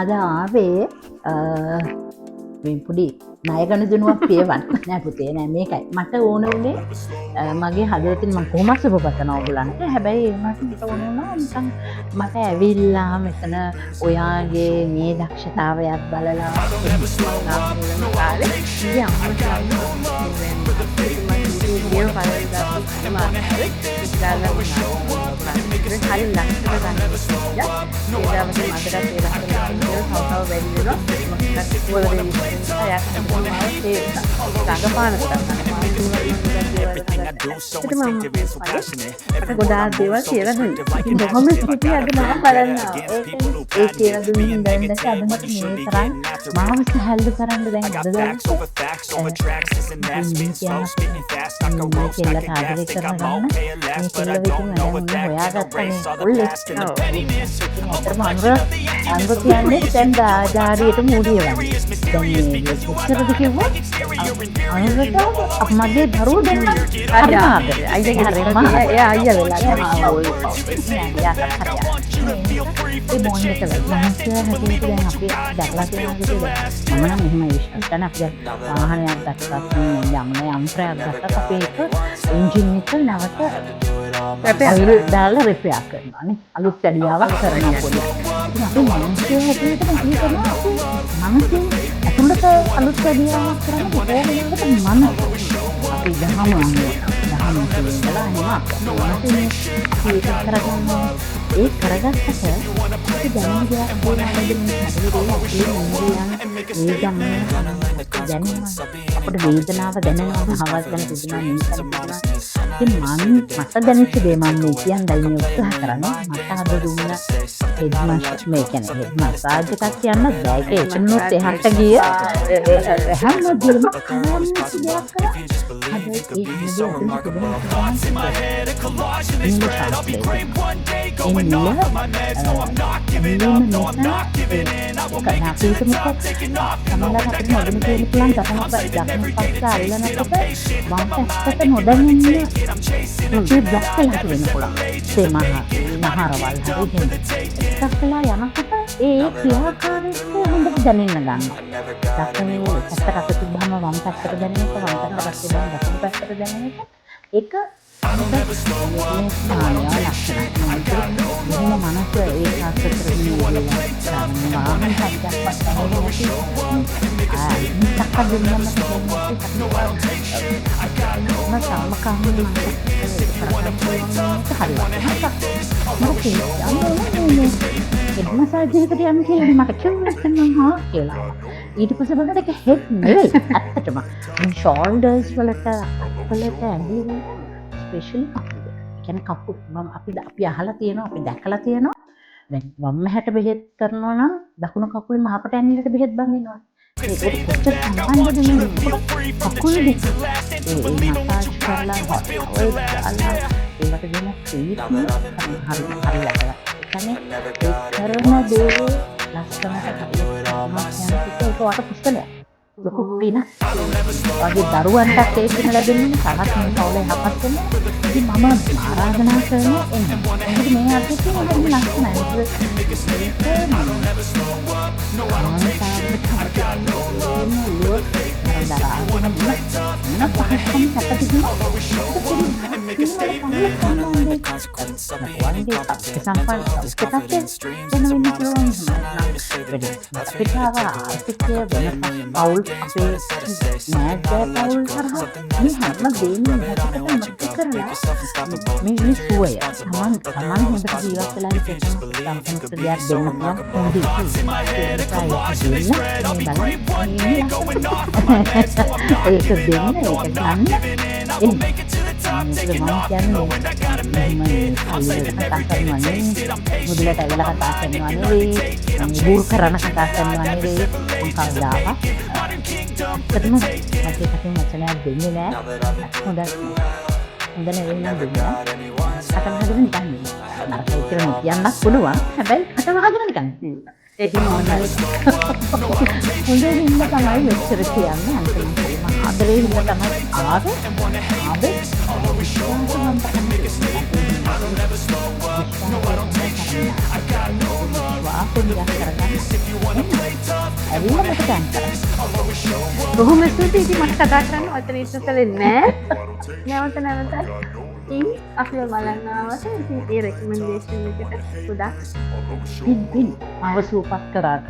අද ආවේ මේ පොඩි ණයගනුදෙනුවක් පියවන්න. නෑ පුතේ නෑ මේකයි. මට ඕන උනේ මගේ හදවතින් මම කොහොමද සුබ පතනවා ඔයගලන්ට. හැබැයි ඒ මට ඕන වුණා නිකන් මට ඇවිල්ලා මෙතන ඔයාගේ මේ දක්ෂතාවයක් බලලා ගොඩාක් දේවල් කියලා දුන්නා. බොහොම ස්තුතියි අද මම බලනවා. ඒ කියලා දුන්නේ ඉඳන්දට අද මට මේ තරම් මාව සහැල්ලු කරන්න දැන් අද දවසේ කියලා ආදරේ කරනවා. මේ කෙල්ල විසින් මම හොයාගත්තා මේ ඔල්ලේ. අංග කියන්නේ දැන් ආජාරියට මූලිය වගේ. දැන් මේ ඉස්සරද කිව්වා අනුරට මගේ දරුවෝ දෙන්න හරි ආදරේ. අයියා හරිම එයා අයියා වෙලා යනවා. ඔය ඒ මොන්නේ කියලා මහන්සිය හැටියට දැන් අපි දැක්ලා තියෙනවා කිව්වා. මම නම් මෙහෙම විශ්වාස කරන අපි වාහනයක් දැක්කත් යම්න යන්ත්‍රයක් දැක්කත් අපි ඒක එන්ජින් එක නැවත රිපෙයාර් දාලා රිපෙයාර් කරනවා නේ. අලුත් වැඩියාවක් කරනවා පොඩි. අපි මහන්සිය හැටියට මේ කරනවා මහන්සිය අතුලට අලුත් වැඩියාවක් කරන්න කොහොමද මම අපි දහම කියලා ඒ කරගත්තට අපි දැනෙන දෙයක් අපිට වේදනාව දැනෙනවා හවස් ගැන තිබුණා ඉතින් මට දැනෙච්ච දේ මම මේ කියන්නයි මේ උත්සාහ කරන්නේ මට අද දුන්න හෙඩ් මේ කියන්නේ හෙඩ් මසාජ් එකක් කියන්න බෑ ඒක එතනොත් එහාට ගිය හැම දෙයක්ම කරන්න දෙයක් කරා ඒ ක්‍රියාකාරීත්වය හොඳට දැනෙන්න ගන්නවා. දකුණේ පැත්තට අත තිබ්බම වම් පැත්තට දැනෙන එක වම් පැත්තට පස්සේ දකුණු පැත්තට දැනෙන එක ඒක මනස ඒකාග්‍ර කරගෙන වාහන සත්‍යයක් මසාජයකට යන්න කියලා මට කිව්වා කියලා. ඊට පස්සේ බලන්න ඒක හෙඩ් නෙවෙයි ඇත්තටම. ෂෝල්ඩර්ස් වලට අත්වලට ඇඟිලි වලට ස්පෙෂලි කකුල. ඒ කියන්නේ කකුල මම අපි අහලා තියෙනවා අපි දැකලා තියෙනවා. දැන් වම් හැට බෙහෙත් කරනවා නම් දකුණු කකුලේ මහපට ඇඟිල්ලට බෙහෙත් බඳිනවා. ඒක කොච්චර සම්බන්ධද මේ කකුල දෙක. ඒ මසාජ් කරලා ඔය අල්ලා ඒකට දෙන ට්‍රීට්මන්ට් හරි ලැබලා. ඒ කරන දේ ලස්සනට ඒක වට පුස්තලයක්. ලොකු පින. වගේ දරුවන්ට ඒක ලැබෙන්නේ තවත් මේ කවුලේ හපස් වෙන. ඉතින් මම ආරාධනා කරනවා එන්න. මොකද මේ අර්ථයෙන් හරි ලස්සනයි. මුදලට ඇවිල්ලා කතා කරනවා නෙවෙයි බූල් කරන කතා කරනවා නෙවෙයි කවදාවත් ඇත්තටම මට ඒකකින් වචනයක් දෙන්නේ නෑ හොඳ නෙවෙයි නම් දෙන්නේ අත වහගෙන නිකන් නරකයි කියලා කියන්නත් පුළුවන් හැබැයි අත වහගෙන නිකන් ඒක මොනවද හොඳ හින්ද තමයි මෙච්චර කියන්නේ අන්තිමට ආදරේ හින්ද තමයි ආවේ පොඩ්ඩක් කරගන්න. ඇවිල්ලා මට ගන්න. බොහොම ස්තුතියි. ඉතින් මට කතා කරන්න ඔතන ඉන්න කලේ නෑ. නැවත ඉතින් අපිව බලන්න ආවට ඉතින් ඒ රෙකමෙන්ඩේෂන් එකට ගොඩක් පින් මාව සුවපත් කරාට.